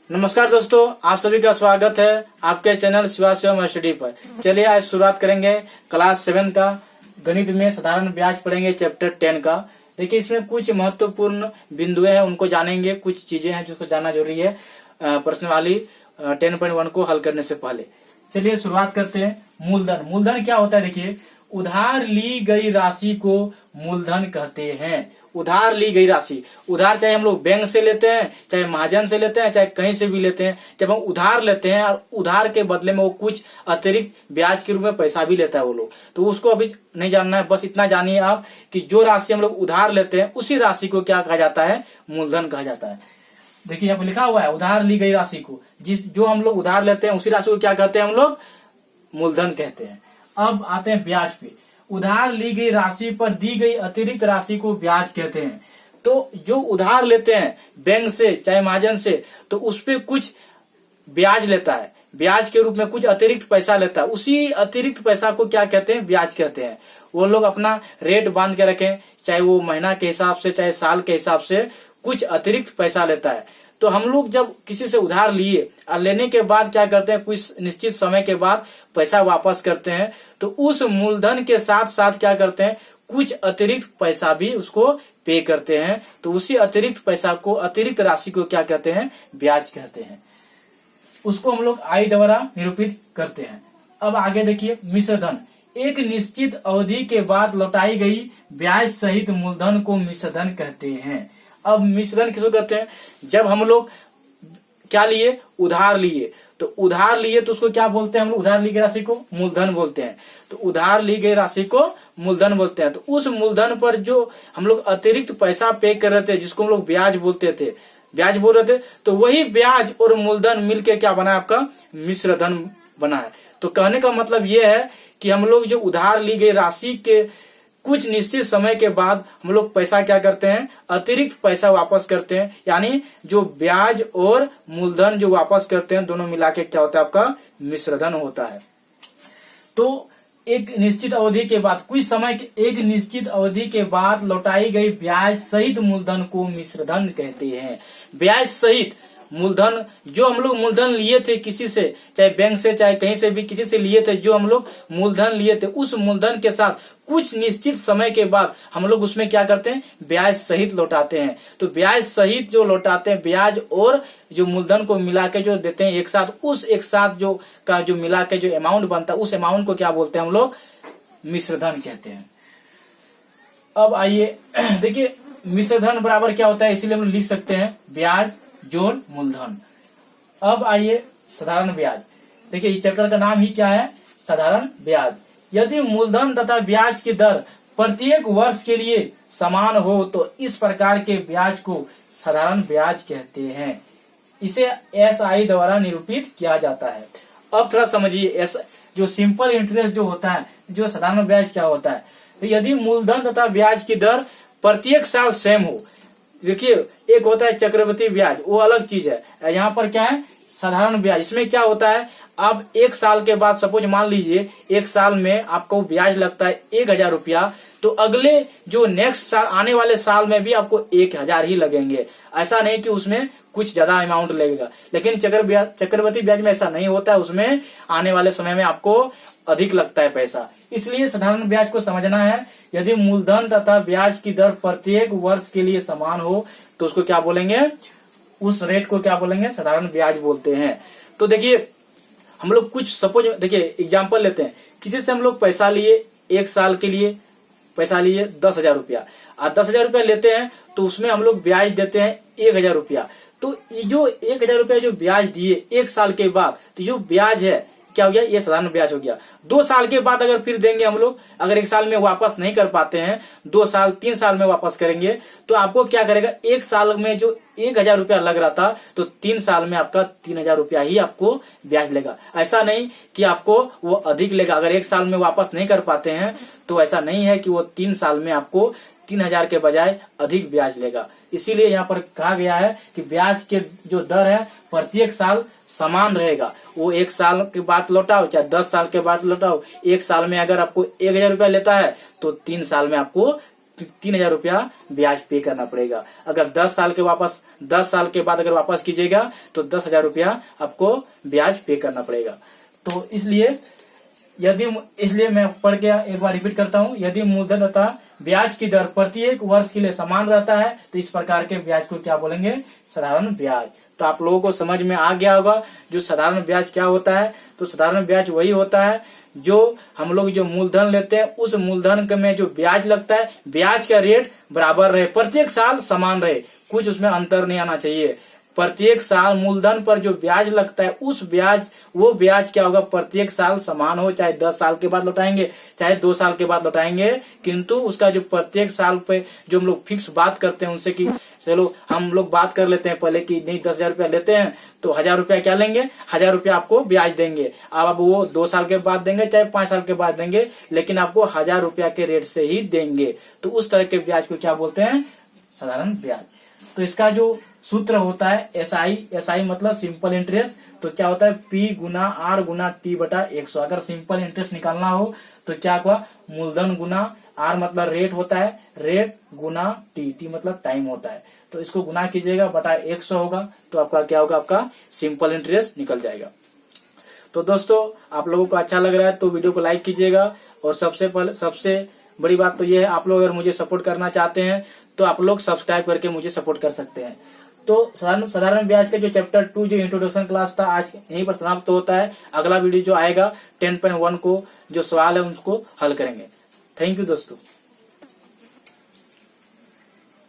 नमस्कार दोस्तों, आप सभी का स्वागत है आपके चैनल शिवा स्टडी पर। चलिए आज शुरुआत करेंगे क्लास 7 का गणित में साधारण ब्याज पढ़ेंगे चैप्टर 10 का। देखिए इसमें कुछ महत्वपूर्ण बिंदुएं हैं, उनको जानेंगे। कुछ चीजें हैं जिसको जानना जरूरी है प्रश्न वाली 10.1 को हल करने से पहले। चलिए शुरुआत करते हैं। मूलधन। मूलधन क्या होता है? देखिए उधार ली गई राशि को मूलधन कहते हैं। उधार ली गई राशि, उधार चाहे हम लोग बैंक से लेते हैं, चाहे महाजन से लेते हैं, चाहे कहीं से भी लेते हैं। जब हम उधार लेते हैं और उधार के बदले में वो कुछ अतिरिक्त ब्याज के रूप में पैसा भी लेता है वो लोग, तो उसको अभी नहीं जानना है। बस इतना जानिए आप कि जो राशि हम लोग उधार लेते हैं उसी राशि को क्या कहा जाता है? मूलधन कहा जाता है। देखिए यहाँ पे लिखा हुआ है उधार ली गई राशि को, जो हम लोग उधार लेते हैं उसी राशि को क्या कहते हैं? हम लोग मूलधन कहते हैं। अब आते हैं ब्याज पे। उधार ली गई राशि पर दी गई अतिरिक्त राशि को ब्याज कहते हैं। तो जो उधार लेते हैं बैंक से चाहे महाजन से, तो उस पे कुछ ब्याज लेता है, ब्याज के रूप में कुछ अतिरिक्त पैसा लेता है। उसी अतिरिक्त पैसा को क्या कहते हैं? ब्याज कहते हैं। वो लोग अपना रेट बांध के रखें, चाहे वो महीना के हिसाब से चाहे साल के हिसाब से कुछ अतिरिक्त पैसा लेता है। तो हम लोग जब किसी से उधार लिए और लेने के बाद क्या करते हैं? कुछ निश्चित समय के बाद पैसा वापस करते हैं, तो उस मूलधन के साथ साथ क्या करते हैं? कुछ अतिरिक्त पैसा भी उसको पे करते हैं। तो उसी अतिरिक्त पैसा को, अतिरिक्त राशि को क्या कहते हैं? ब्याज कहते हैं। उसको हम लोग आई द्वारा निरूपित करते हैं। अब आगे देखिए मिश्रधन। एक निश्चित अवधि के बाद लौटाई गई ब्याज सहित मूलधन को मिश्रधन कहते हैं। अब मिश्रधन किसको कहते हैं? जब हम लोग क्या लिए? उधार लिए। तो उधार लिए तो उसको क्या बोलते हैं? हम लोग उधार ली गई राशि को मूलधन बोलते हैं। तो उधार ली गई राशि को मूलधन बोलते हैं। तो उस मूलधन पर जो हम लोग अतिरिक्त पैसा पे कर रहे थे, जिसको हम लोग ब्याज बोलते थे, ब्याज बोल रहे थे, तो वही ब्याज और मूलधन मिलके क्या बना है? आपका मिश्रधन बना है। तो कहने का मतलब ये है कि हम लोग जो उधार ली गई राशि के कुछ निश्चित समय के बाद हम लोग पैसा क्या करते हैं? अतिरिक्त पैसा वापस करते हैं। यानी जो ब्याज और मूलधन जो वापस करते हैं, दोनों मिला के क्या होता है? आपका मिश्रधन होता है। तो एक निश्चित अवधि के बाद, कुछ समय के एक निश्चित अवधि के बाद लौटाई गई ब्याज सहित मूलधन को मिश्रधन कहते हैं। ब्याज सहित मूलधन, जो हम लोग मूलधन लिए थे किसी से, चाहे बैंक से चाहे कहीं से भी किसी से लिए थे, जो हम लोग मूलधन लिए थे, उस मूलधन के साथ कुछ निश्चित समय के बाद हम लोग उसमें क्या करते हैं? ब्याज सहित लौटाते हैं। तो ब्याज सहित जो लौटाते हैं, ब्याज और जो मूलधन को मिला के जो देते हैं एक साथ, उस एक साथ जो मिला के जो अमाउंट बनता है, उस अमाउंट को क्या बोलते हैं? हम लोग मिश्रधन कहते हैं। अब आइए देखिए मिश्रधन बराबर क्या होता है, इसीलिए हम लिख सकते हैं ब्याज जोड़ मूलधन। अब आइए साधारण ब्याज। देखिए इस चैप्टर का नाम ही क्या है? साधारण ब्याज। यदि मूलधन तथा ब्याज की दर प्रत्येक वर्ष के लिए समान हो तो इस प्रकार के ब्याज को साधारण ब्याज कहते हैं। इसे SI द्वारा निरूपित किया जाता है। अब थोड़ा समझिए, जो सिंपल इंटरेस्ट जो होता है, जो साधारण ब्याज क्या होता है? तो यदि मूलधन तथा ब्याज की दर प्रत्येक साल सेम हो, देखिए एक होता है चक्रवृद्धि ब्याज, वो अलग चीज है। यहाँ पर क्या है? साधारण ब्याज। इसमें क्या होता है? अब एक साल के बाद, सपोज मान लीजिए एक साल में आपको ब्याज लगता है 1000 रुपया, तो अगले जो नेक्स्ट साल, आने वाले साल में भी आपको 1000 ही लगेंगे। ऐसा नहीं कि उसमें कुछ ज्यादा अमाउंट लगेगा। लेकिन चक्रवृद्धि ब्याज में ऐसा नहीं होता है, उसमें आने वाले समय में आपको अधिक लगता है पैसा। इसलिए साधारण ब्याज को समझना है। यदि मूलधन तथा ब्याज की दर प्रत्येक वर्ष के लिए समान हो तो उसको क्या बोलेंगे? उस रेट को क्या बोलेंगे? साधारण ब्याज बोलते हैं। तो देखिए हम लोग कुछ सपोज, देखिए एग्जाम्पल लेते हैं। किसी से हम लोग पैसा लिए, एक साल के लिए पैसा लिए 10,000 रुपया, और 10,000 रुपया लेते हैं तो उसमें हम लोग ब्याज देते हैं 1,000 रुपया। तो ये जो 1,000 रुपया जो ब्याज दिए एक साल के बाद, तो जो ब्याज है क्या हो गया? ये साधारण ब्याज हो गया। 2 साल के बाद अगर फिर देंगे हम लोग, अगर एक साल में वापस नहीं कर पाते हैं, 2 साल 3 साल में वापस करेंगे, तो आपको क्या करेगा? एक साल में जो 1,000 रुपया लग रहा था, तो 3 साल में आपका 3,000 रुपया ही आपको ब्याज लेगा। ऐसा नहीं कि आपको वो अधिक लेगा। अगर एक साल में वापस नहीं कर पाते हैं तो ऐसा नहीं है कि वो 3 साल में आपको 3,000 के बजाय अधिक ब्याज लेगा। इसीलिए यहाँ पर कहा गया है कि ब्याज के जो दर है प्रत्येक साल समान रहेगा। वो एक साल के बाद लौटाओ चाहे 10 साल के बाद लौटाओ, एक साल में अगर आपको 1,000 रुपया लेता है तो 3 साल में आपको 3,000 रुपया ब्याज पे करना पड़ेगा। अगर 10 साल के वापस 10 साल के बाद अगर वापस कीजिएगा तो 10,000 रुपया आपको ब्याज पे करना पड़ेगा। तो इसलिए मैं पढ़ के एक बार रिपीट करता हूँ, यदि मूलधन तथा ब्याज की दर प्रत्येक वर्ष के लिए समान रहता है तो इस प्रकार के ब्याज को क्या बोलेंगे, साधारण ब्याज। तो आप लोगों को समझ में आ गया होगा जो साधारण ब्याज क्या होता है। तो साधारण ब्याज वही होता है जो हम लोग जो मूलधन लेते हैं उस मूलधन में जो ब्याज लगता है, ब्याज का रेट बराबर रहे, प्रत्येक साल समान रहे, कुछ उसमें अंतर नहीं आना चाहिए। प्रत्येक साल मूलधन पर जो ब्याज लगता है वो ब्याज क्या होगा, प्रत्येक साल समान हो, चाहे 10 साल के बाद लौटाएंगे चाहे 2 साल के बाद लौटाएंगे, किंतु उसका जो प्रत्येक साल पे जो हम लोग फिक्स बात करते हैं उनसे कि चलो हम लोग बात कर लेते हैं पहले कि नहीं 10,000 रुपया लेते हैं तो 1,000 रुपया क्या लेंगे, 1,000 रुपया आपको ब्याज देंगे। अब वो 2 साल के बाद देंगे चाहे 5 साल के बाद देंगे, लेकिन आपको 1,000 रुपया के रेट से ही देंगे। तो उस तरह के ब्याज को क्या बोलते हैं, साधारण ब्याज। तो इसका जो सूत्र होता है एसआई मतलब सिंपल इंटरेस्ट। तो क्या होता है P गुना R गुना T बटा 100। अगर सिंपल इंटरेस्ट निकालना हो तो क्या हुआ, मूलधन गुना R मतलब रेट होता है, रेट गुना T मतलब टाइम होता है। तो इसको गुना कीजिएगा बटा 100 होगा, तो आपका क्या होगा, आपका सिंपल इंटरेस्ट निकल जाएगा। तो दोस्तों आप लोगों को अच्छा लग रहा है तो वीडियो को लाइक कीजिएगा। और सबसे बड़ी बात तो यह है, आप लोग अगर मुझे सपोर्ट करना चाहते हैं तो आप लोग सब्सक्राइब करके मुझे सपोर्ट कर सकते हैं। तो साधारण ब्याज का जो चैप्टर 2 जो इंट्रोडक्शन क्लास था आज यहीं पर समाप्त होता है। अगला वीडियो जो आएगा 10.1 को जो सवाल है उसको हल करेंगे। थैंक यू दोस्तों।